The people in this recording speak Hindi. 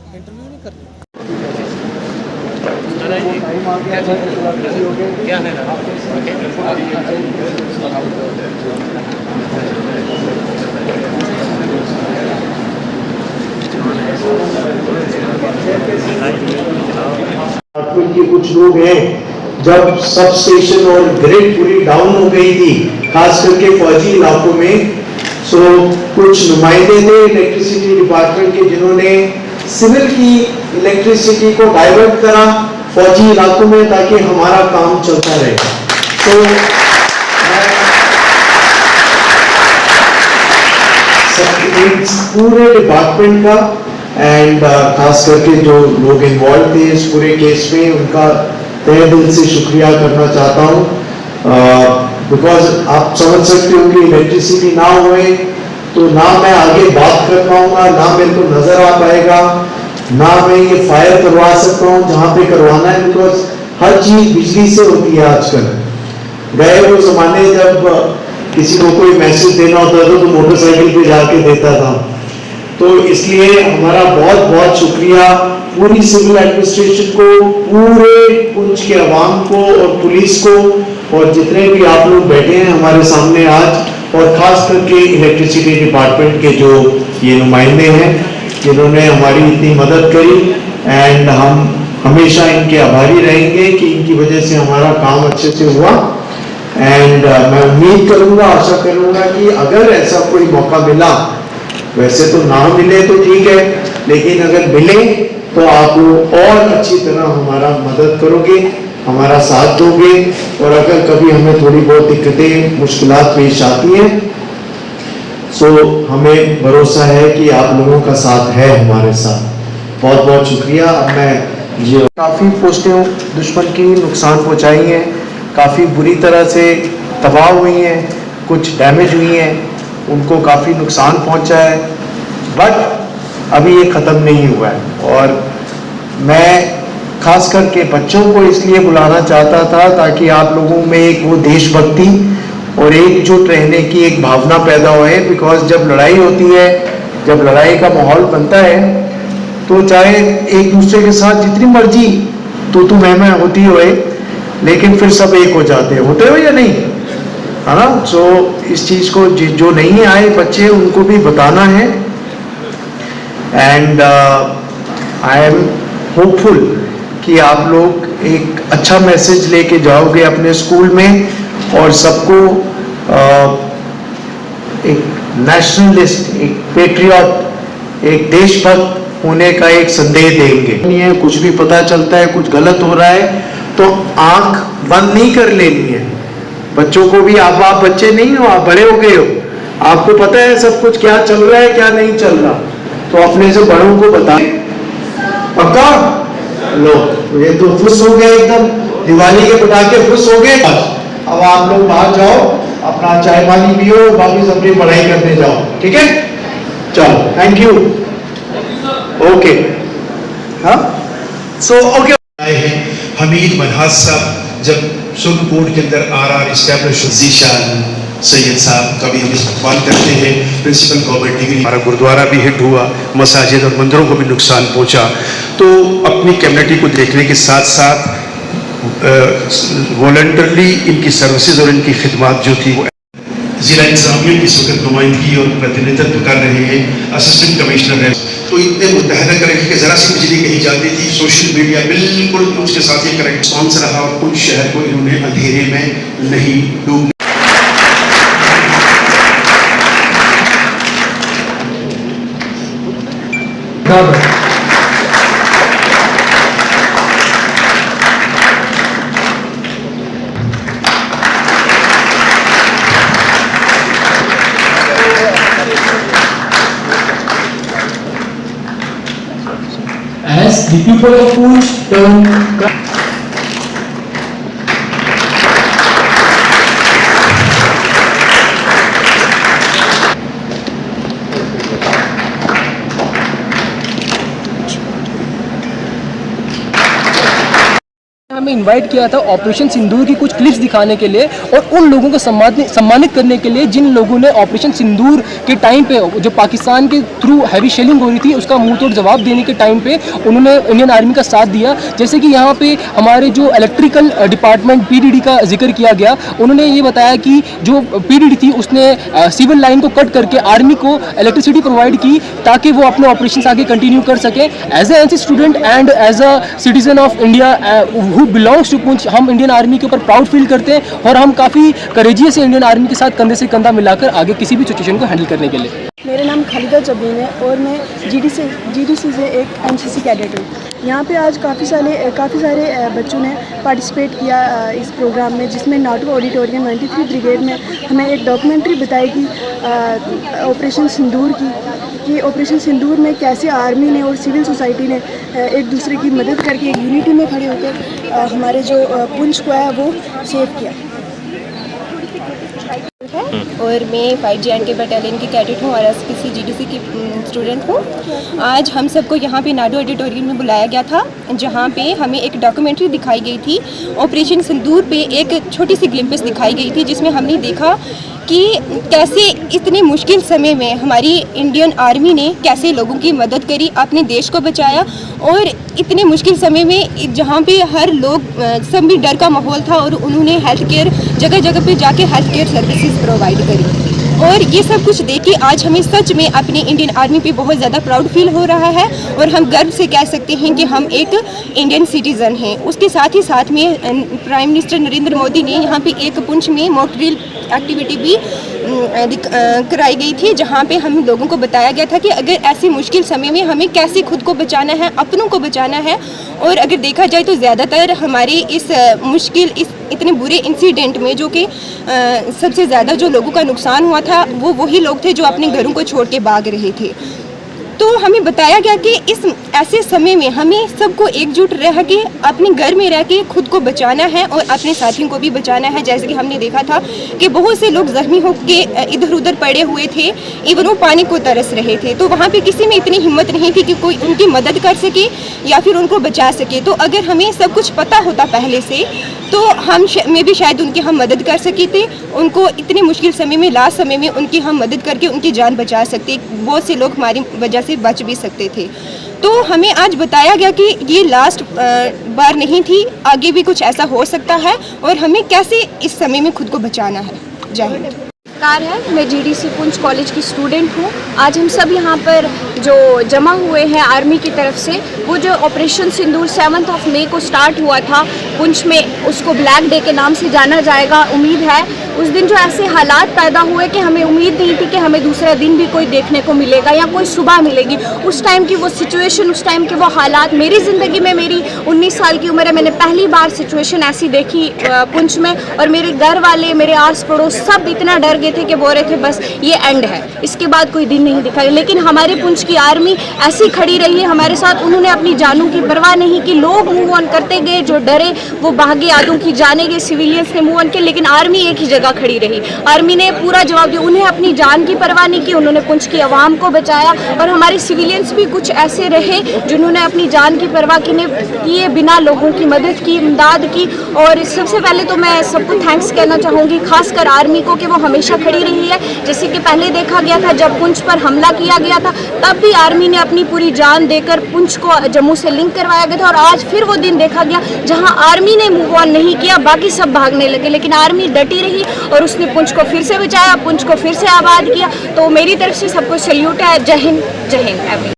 इंटरव्यू नहीं कर रहे। क्या है ना के कुछ लोग हैं, जब सब स्टेशन और ग्रिड पूरी डाउन हो गई थी, खास करके फौजी इलाकों में, सो कुछ नुमाइंदे थे इलेक्ट्रिसिटी डिपार्टमेंट के जिन्होंने सिविल की इलेक्ट्रिसिटी को डाइवर्ट करा फौजी इलाकों में ताकि हमारा काम चलता रहे। तो पूरे डिपार्टमेंट का एंड खास करके जो लोग इन्वॉल्व थे इस पूरे केस में, उनका तहे दिल से शुक्रिया करना चाहता हूँ, बिकॉज आप समझ सकते हो कि इलेक्ट्रिसिटी ना होए तो ना मैं आगे बात कर पाऊंगा, ना मेरे को नजर आ पाएगा, ना मैं ये फायर करवा सकता हूँ जहाँ पे करवाना है, बिकॉज हर चीज बिजली से होती है आजकल। गए वो जमाने जब किसी को कोई मैसेज देना होता था तो मोटरसाइकिल पे जाके देता था। तो इसलिए हमारा बहुत बहुत शुक्रिया पूरी सिविल एडमिनिस्ट्रेशन को, पूरे पुंछ के अवाम को और पुलिस को, और जितने भी आप लोग बैठे हैं हमारे सामने आज, और खास करके इलेक्ट्रिसिटी डिपार्टमेंट के जो ये नुमाइंदे हैं जिन्होंने हमारी इतनी मदद करी, एंड हम हमेशा इनके आभारी रहेंगे कि इनकी वजह से हमारा काम अच्छे से हुआ। एंड मैं उम्मीद करूंगा, आशा करूंगा कि अगर ऐसा कोई मौका मिला, वैसे तो ना मिले तो ठीक है, लेकिन अगर मिले तो आप और अच्छी तरह हमारा मदद करोगे, हमारा साथ दोगे, और अगर कभी हमें थोड़ी बहुत दिक्कतें मुश्किलात पेश आती हैं सो हमें भरोसा है कि आप लोगों का साथ है हमारे साथ। बहुत बहुत शुक्रिया। अब मैं जी काफ़ी पोस्टें दुश्मन की नुकसान पहुंचाई हैं, काफ़ी बुरी तरह से तबाह हुई हैं, कुछ डैमेज हुई हैं, उनको काफ़ी नुकसान पहुंचा है, बट अभी ये ख़त्म नहीं हुआ है। और मैं खास करके बच्चों को इसलिए बुलाना चाहता था ताकि आप लोगों में एक वो देशभक्ति और एकजुट रहने की एक भावना पैदा होए, बिकॉज जब लड़ाई होती है, जब लड़ाई का माहौल बनता है, तो चाहे एक दूसरे के साथ जितनी मर्जी तू मैं होती होए, लेकिन फिर सब एक हो जाते हैं, होते हो या नहीं, है ना। सो इस चीज़ को जो नहीं आए बच्चे उनको भी बताना है, एंड आई एम होपफुल कि आप लोग एक अच्छा मैसेज लेके जाओगे अपने स्कूल में, और सबको एक नेशनलिस्ट, एक पेट्रियट, एक देशभक्त होने का एक संदेश देंगे। नहीं है, कुछ भी पता चलता है कुछ गलत हो रहा है तो आंख बंद नहीं कर लेनी है। बच्चों को भी, आप बच्चे नहीं हो, आप बड़े हो गए हो, आपको पता है सब कुछ क्या चल रहा है क्या नहीं चल रहा, तो अपने से बड़ों को बताएं। पक्का? लो, ये तो खुश हो गए एकदम, दिवाली के पटाखे खुश हो गए। अब आप लोग बाहर जाओ, अपना चाय पानी पियो, वापिस अपनी पढ़ाई करने जाओ, ठीक है? चलो, थैंक यू। ओके, हाँ, सो ओके। आए हैं हमीद मनहाज साहब, जब सुप्रीम कोर्ट के अंदर RR एस्टैब्लिश ज़ीशान सैयद साहब का भी हम इस्तेमाल करते हैं, प्रिंसिपल गवर्नमेंट डिग्री। हमारा गुरुद्वारा भी हिट हुआ, मसाजिद और मंदिरों को भी नुकसान पहुंचा, तो अपनी कम्युनिटी को देखने के साथ साथ वॉलंटरली इनकी सर्विसेज और इनकी खिदमत जो थी वो जिला इंतजामिया की इस वक्त नुमाइंदगी और प्रतिनिधित्व कर रहे हैं, असिस्टेंट कमिश्नर है। तो इतने मुतहदा करेंगे कि ज़रा सी बिजली कहीं जाती थी, सोशल मीडिया बिल्कुल उसके साथ एक रिस्पॉन्स रहा, और कुछ शहर को इन्होंने अंधेरे में नहीं डूब। As the people of Poonch turn हमें इनवाइट किया था ऑपरेशन सिंदूर की कुछ क्लिप्स दिखाने के लिए और उन लोगों को सम्मानित करने के लिए जिन लोगों ने ऑपरेशन सिंदूर के टाइम पे जो पाकिस्तान के थ्रू हैवी शेलिंग हो रही थी उसका मुंह तोड़ जवाब देने के टाइम पे उन्होंने इंडियन आर्मी का साथ दिया। जैसे कि यहाँ पे हमारे जो इलेक्ट्रिकल डिपार्टमेंट पीडीडी का जिक्र किया गया, उन्होंने ये बताया कि जो पीडीडी थी उसने सिविल लाइन को कट करके आर्मी को इलेक्ट्रिसिटी प्रोवाइड की ताकि वो अपने ऑपरेशंस आगे कंटिन्यू कर सके। As a NC student and as a citizen of India who belongs to Poonch, हम इंडियन आर्मी के ऊपर प्राउड फील करते हैं और हम काफ़ी करेजियस है इंडियन आर्मी के साथ कंधे से कंधा मिलाकर आगे किसी भी सिचुएशन को हैंडल करने के लिए। मेरा नाम खालिदा जबीन है और मैं जीडीसी से एक एनसीसी कैडेट हूँ। यहाँ पे आज काफ़ी सारे बच्चों ने पार्टिसिपेट किया इस प्रोग्राम में, जिसमें नाटो ऑडिटोरियम 93 ब्रिगेड में हमें एक डॉक्यूमेंट्री बताई कि ऑपरेशन सिंदूर कि ऑपरेशन सिंदूर में कैसे आर्मी ने और सिविल सोसाइटी ने एक दूसरे की मदद करके एक यूनिटी में खड़े होकर हमारे जो पुंछ को है वो सेव किया। और मैं 5J&K बटालियन की कैडेट हूँ और SPC GDC की स्टूडेंट हूँ। आज हम सबको यहाँ पे नाडो ऑडिटोरियम में बुलाया गया था, जहाँ पे हमें एक डॉक्यूमेंट्री दिखाई गई थी। ऑपरेशन सिंदूर पे एक छोटी सी ग्लिम्पस दिखाई गई थी, जिसमें हमने देखा कि कैसे इतने मुश्किल समय में हमारी इंडियन आर्मी ने कैसे लोगों की मदद करी, अपने देश को बचाया। और इतने मुश्किल समय में जहाँ पे हर लोग सब भी डर का माहौल था और उन्होंने हेल्थ केयर जगह जगह पे जाके हेल्थ केयर सर्विसेज प्रोवाइड करी। और ये सब कुछ देख के आज हमें सच में अपनी इंडियन आर्मी पे बहुत ज़्यादा प्राउड फील हो रहा है और हम गर्व से कह सकते हैं कि हम एक इंडियन सिटीज़न हैं। उसके साथ ही साथ में प्राइम मिनिस्टर नरेंद्र मोदी ने यहाँ पे एक पुंछ में मॉक ड्रिल एक्टिविटी भी कराई गई थी, जहाँ पे हम लोगों को बताया गया था कि अगर ऐसे मुश्किल समय में हमें कैसे खुद को बचाना है, अपनों को बचाना है। और अगर देखा जाए तो ज़्यादातर हमारे इस इतने बुरे इंसिडेंट में जो कि सबसे ज़्यादा जो लोगों का नुकसान हुआ था वो वही लोग थे जो अपने घरों को छोड़ के भाग रहे थे। तो हमें बताया गया कि इस ऐसे समय में हमें सबको एकजुट रह के अपने घर में रह के खुद को बचाना है और अपने साथियों को भी बचाना है। जैसे कि हमने देखा था कि बहुत से लोग जख्मी होकर इधर उधर पड़े हुए थे, इवन वो पानी को तरस रहे थे। तो वहाँ पे किसी में इतनी हिम्मत नहीं थी कि कोई उनकी मदद कर सके या फिर उनको बचा सके। तो अगर हमें सब कुछ पता होता पहले से तो मैं भी शायद उनकी हम मदद कर सके थे, उनको इतने मुश्किल समय में लास्ट समय में उनकी हम मदद करके उनकी जान बचा सकते। बहुत से लोग हमारी वजह से बच भी सकते थे। तो हमें आज बताया गया कि ये लास्ट बार नहीं थी, आगे भी कुछ ऐसा हो सकता है और हमें कैसे इस समय में खुद को बचाना है। जय हिंद। नमस्कार है, मैं GDC पुंछ कॉलेज की स्टूडेंट हूँ। आज हम सब यहाँ पर जो जमा हुए हैं आर्मी की तरफ से, वो जो ऑपरेशन सिंदूर 7 मई को स्टार्ट हुआ था पुंछ में, उसको ब्लैक डे के नाम से जाना जाएगा। उम्मीद है उस दिन जो ऐसे हालात पैदा हुए कि हमें उम्मीद नहीं थी कि हमें दूसरा दिन भी कोई देखने को मिलेगा या कोई सुबह मिलेगी। उस टाइम की वो सिचुएशन, उस टाइम के वो हालात, मेरी ज़िंदगी में, मेरी 19 साल की उम्र है, मैंने पहली बार सिचुएशन ऐसी देखी पुंछ में। और मेरे घर वाले, मेरे आस पड़ोस सब इतना डर गए थे कि बोल रहे थे बस ये एंड है, इसके बाद कोई दिन नहीं दिखाई। लेकिन हमारे पुंछ की आर्मी ऐसी खड़ी रही है हमारे साथ, उन्होंने अपनी जानों की परवाह नहीं की। लोग मूव ऑन करते गए, जो डरे वो भागे, आधों की जाने गए, सिविलियंस ने मूव ऑन किया, लेकिन आर्मी एक ही जगह खड़ी रही। आर्मी ने पूरा जवाब दिया, उन्हें अपनी जान की परवाह नहीं की, उन्होंने पुंछ की आवाम को बचाया। और हमारे सिविलियंस भी कुछ ऐसे रहे जिन्होंने अपनी जान की परवाह किए बिना लोगों की मदद की, इमदाद की। और सबसे पहले तो मैं सबको थैंक्स कहना चाहूँगी, खासकर आर्मी को, कि वो हमेशा खड़ी रही है। जैसे कि पहले देखा गया था जब पुंछ पर हमला किया गया था, तब भी आर्मी ने अपनी पूरी जान देकर पुंछ को जम्मू से लिंक करवाया गया था। और आज फिर वो दिन देखा गया जहां आर्मी ने मूव ऑन नहीं किया, बाकी सब भागने लगे, लेकिन आर्मी डटी रही और उसने पुंछ को फिर से बचाया, पुंछ को फिर से आबाद किया। तो मेरी तरफ से सबको सैल्यूट है। जय हिंद, जय हिंद।